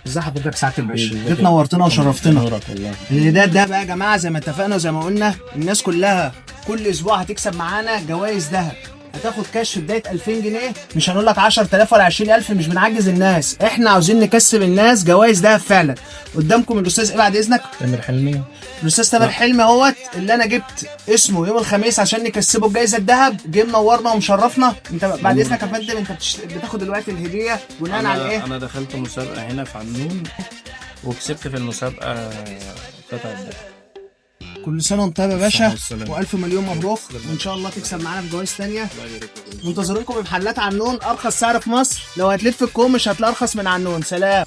ازي حضرتك سعاده الباشا؟ جيت نورتنا وشرفتنا. اللي ده بقى يا جماعه زي ما اتفقنا وزي ما قلنا، الناس كلها كل اسبوع هتكسب معانا جوائز ذهب. هتاخد كاش في بدايه 2000 جنيه، مش هنقول لك 10000 ولا 20000، مش بنعجز الناس، احنا عاوزين نكسب الناس جوائز ذهب فعلا. قدامكم الاستاذ ايه بعد اذنك؟ تامر حلمي. الاستاذ تامر حلمي اهوت اللي انا جبت اسمه يوم الخميس عشان نكسبه الجايزه الذهب، جه منورنا ومشرفنا. انت بعد اذنك يا فندم، انت بتاخد دلوقتي الهديه بناء على ايه؟ انا دخلت مسابقه هنا في عنون وكسبت في المسابقه قطعه الذهب. كل سنه وانت طيب يا باشا، والف مليون مبروك، وان شاء الله تكسب معانا في جوائز ثانيه. منتظرينكم بمحلات عنون، ارخص سعر في مصر، لو هتلف الكوم مش هتلاقي ارخص من عنون. سلام.